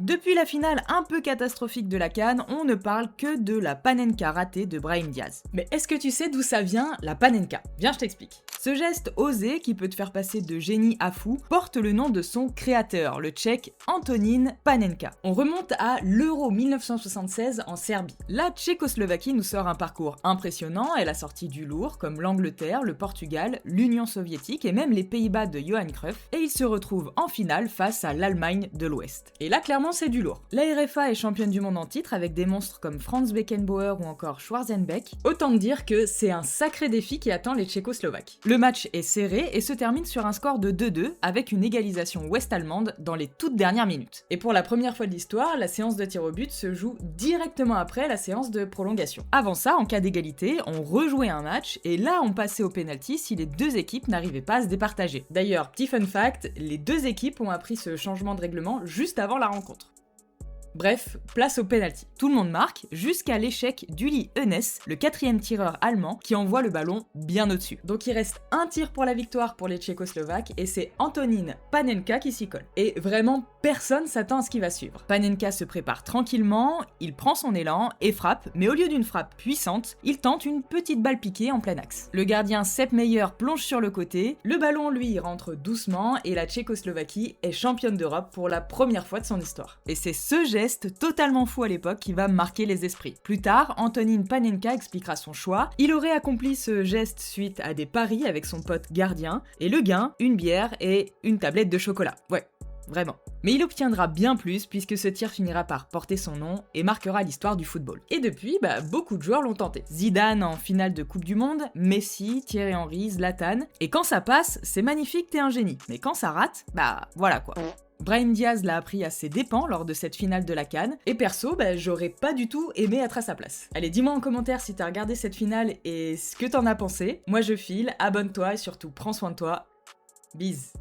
Depuis la finale un peu catastrophique de la CAN, on ne parle que de la panenka ratée de Brahim Diaz. Mais est-ce que tu sais d'où ça vient, la panenka? Viens, je t'explique. Ce geste osé, qui peut te faire passer de génie à fou, porte le nom de son créateur, le tchèque Antonín Panenka. On remonte à l'Euro 1976 en Serbie. La Tchécoslovaquie nous sort un parcours impressionnant, elle a sorti du lourd, comme l'Angleterre, le Portugal, l'Union soviétique et même les Pays-Bas de Johan Cruyff, et il se retrouve en finale face à l'Allemagne de l'Ouest. Et là, clairement, c'est du lourd. La RFA est championne du monde en titre avec des monstres comme Franz Beckenbauer ou encore Schwarzenbeck. Autant dire que c'est un sacré défi qui attend les Tchécoslovaques. Le match est serré et se termine sur un score de 2-2 avec une égalisation ouest-allemande dans les toutes dernières minutes. Et pour la première fois de l'histoire, la séance de tir au but se joue directement après la séance de prolongation. Avant ça, en cas d'égalité, on rejouait un match et là on passait au pénalty si les deux équipes n'arrivaient pas à se départager. D'ailleurs, petit fun fact, les deux équipes ont appris ce changement de règlement juste avant la rencontre. Bref, place au penalty. Tout le monde marque, jusqu'à l'échec d'Uli Hoeneß, le 4e tireur allemand, qui envoie le ballon bien au-dessus. Donc il reste un tir pour la victoire pour les Tchécoslovaques, et c'est Antonín Panenka qui s'y colle. Et vraiment, personne s'attend à ce qui va suivre. Panenka se prépare tranquillement, il prend son élan et frappe, mais au lieu d'une frappe puissante, il tente une petite balle piquée en plein axe. Le gardien Sepp Maier plonge sur le côté, le ballon lui rentre doucement, et la Tchécoslovaquie est championne d'Europe pour la première fois de son histoire. Et c'est ce geste totalement fou à l'époque qui va marquer les esprits. Plus tard, Antonín Panenka expliquera son choix. Il aurait accompli ce geste suite à des paris avec son pote gardien, et le gain, une bière et une tablette de chocolat. Ouais, vraiment. Mais il obtiendra bien plus puisque ce tir finira par porter son nom et marquera l'histoire du football. Et depuis, beaucoup de joueurs l'ont tenté. Zidane en finale de Coupe du Monde, Messi, Thierry Henry, Zlatan. Et quand ça passe, c'est magnifique, t'es un génie. Mais quand ça rate, voilà quoi. Brahim Diaz l'a appris à ses dépens lors de cette finale de la CAN, et perso, j'aurais pas du tout aimé être à sa place. Allez, dis-moi en commentaire si t'as regardé cette finale et ce que t'en as pensé. Moi je file, abonne-toi et surtout prends soin de toi. Bise.